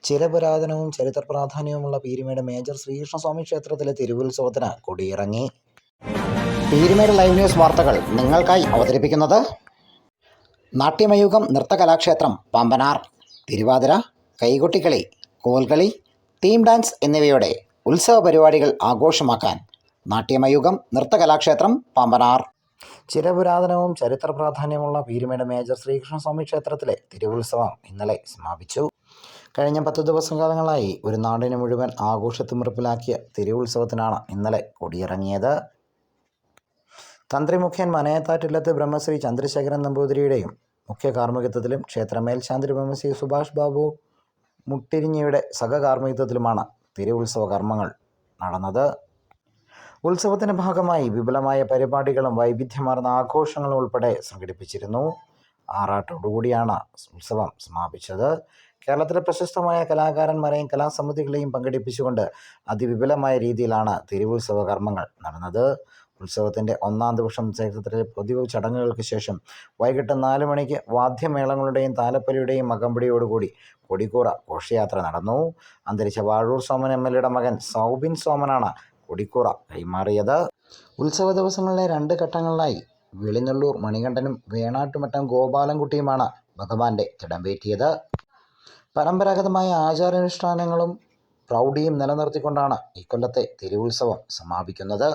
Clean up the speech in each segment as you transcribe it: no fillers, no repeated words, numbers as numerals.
ചിരപുരാതനവും ചരിത്ര പ്രാധാന്യവുമുള്ള പീരുമേട് മേജർ ശ്രീകൃഷ്ണസ്വാമി ക്ഷേത്രത്തിലെ തിരുവുത്സവത്തിന് കൊടിയിറങ്ങി. Peermade live news വാർത്തകൾ നിങ്ങൾക്കായി അവതരിപ്പിക്കുന്നത് നാട്യമയൂഖം നൃത്തകലാക്ഷേത്രം പാമ്പനാർ. തിരുവാതിര, കൈകൊട്ടിക്കളി, കോൽകളി, തീം ഡാൻസ് എന്നിവയുടെ ഉത്സവ പരിപാടികൾ ആഘോഷമാക്കാൻ നാട്യമയൂഖം നൃത്തകലാക്ഷേത്രം പാമ്പനാർ. ചിരപുരാതനവും ചരിത്ര പ്രാധാന്യമുള്ള പീരുമേട് മേജർ ശ്രീകൃഷ്ണസ്വാമി ക്ഷേത്രത്തിലെ തിരുവുത്സവം ഇന്നലെ സമാപിച്ചു. കഴിഞ്ഞ 10 ദിവസകാലങ്ങളായി ഒരു നാടിനെ മുഴുവൻ ആഘോഷത്തിമിർപ്പിലാക്കിയ തിരുവുത്സവത്തിനാണ് ഇന്നലെ കൊടിയിറങ്ങിയത്. തന്ത്രിമുഖ്യൻ മനയത്താറ്റില്ലത്ത് ബ്രഹ്മശ്രീ ചന്ദ്രശേഖരൻ നമ്പൂതിരിയുടെയും മുഖ്യ കാർമ്മികത്വത്തിലും ക്ഷേത്ര മേൽശാന്തി ബ്രഹ്മശ്രീ സുഭാഷ് ബാബു മുട്ടിരിഞ്ഞയുടെ സഹകാർമ്മികത്വത്തിലുമാണ് തിരുവുത്സവ കർമ്മങ്ങൾ നടന്നത്. ഉത്സവത്തിൻ്റെ ഭാഗമായി വിപുലമായ പരിപാടികളും വൈവിധ്യമാർന്ന ആഘോഷങ്ങളും ഉൾപ്പെടെ സംഘടിപ്പിച്ചിരുന്നു. ആറാട്ടോടുകൂടിയാണ് ഉത്സവം സമാപിച്ചത്. കേരളത്തിലെ പ്രശസ്തമായ കലാകാരന്മാരെയും കലാസമിതികളെയും പങ്കെടുപ്പിച്ചുകൊണ്ട് അതിവിപുലമായ രീതിയിലാണ് തിരുവുത്സവ കർമ്മങ്ങൾ നടന്നത്. ഉത്സവത്തിൻ്റെ 1-ാം ദിവസം ക്ഷേത്രത്തിലെ പതിവ് ചടങ്ങുകൾക്ക് ശേഷം വൈകിട്ട് 4 മണിക്ക് വാദ്യമേളങ്ങളുടെയും താലപ്പൊലിയുടെയും അകമ്പടിയോടുകൂടി കൊടിക്കൂറ ഘോഷയാത്ര നടന്നു. അന്തരിച്ച വാഴൂർ സോമൻ MLAയുടെ മകൻ സൗബിൻ സോമനാണ് കൊടിക്കൂറ കൈമാറിയത്. ഉത്സവ ദിവസങ്ങളിലെ 2 ഘട്ടങ്ങളിലായി വെളിനല്ലൂർ മണികണ്ഠനും വേണാട്ടുമറ്റം ഗോപാലൻകുട്ടിയുമാണ് ഭഗവാന്റെ തിടമ്പേറ്റിയത്. പരമ്പരാഗതമായ ആചാരാനുഷ്ഠാനങ്ങളും പ്രൗഢിയും നിലനിർത്തിക്കൊണ്ടാണ് ഇക്കൊല്ലത്തെ തിരുവുത്സവം സമാപിക്കുന്നത്.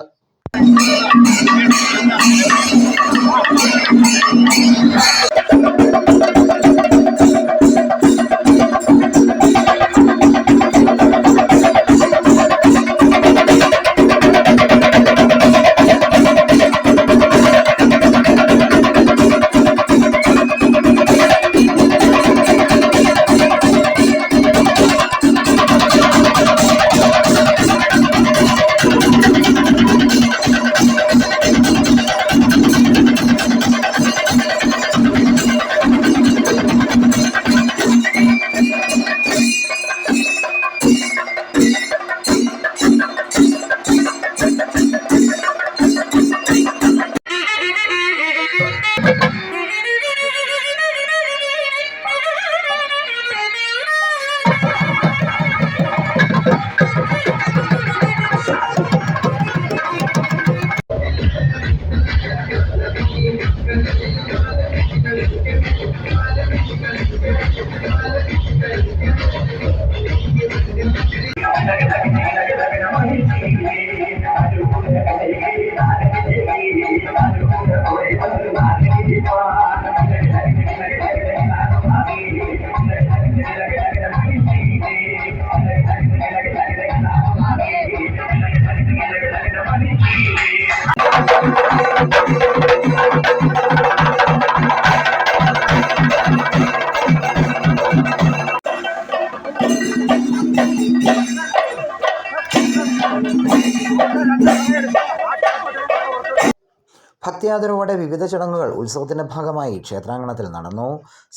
ഭക്തിയാദരവോടെ വിവിധ ചടങ്ങുകൾ ഉത്സവത്തിൻ്റെ ഭാഗമായി ക്ഷേത്രാങ്കണത്തിൽ നടന്നു.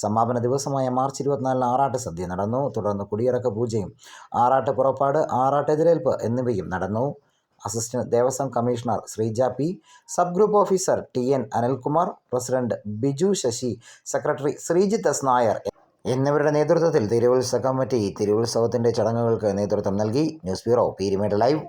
സമാപന ദിവസമായ മാർച്ച് 24 ആറാട്ട് സദ്യ നടന്നു. തുടർന്ന് കുടിയിറക്ക പൂജയും ആറാട്ട് പുറപ്പാട്, ആറാട്ട് എതിരേൽപ്പ് എന്നിവയും നടന്നു. Assistant Devaswom commissioner Sreeja P, sub group officer TN Anilkumar, president Biju Sasi, secretary Sreejith S Nair എന്നിവരുടെ നേതൃത്വത്തിൽ തിരുവുത്സവ കമ്മിറ്റി തിരുവുത്സവത്തിൻ്റെ ചടങ്ങുകൾക്ക് നേതൃത്വം നൽകി. News bureau, Peermade live.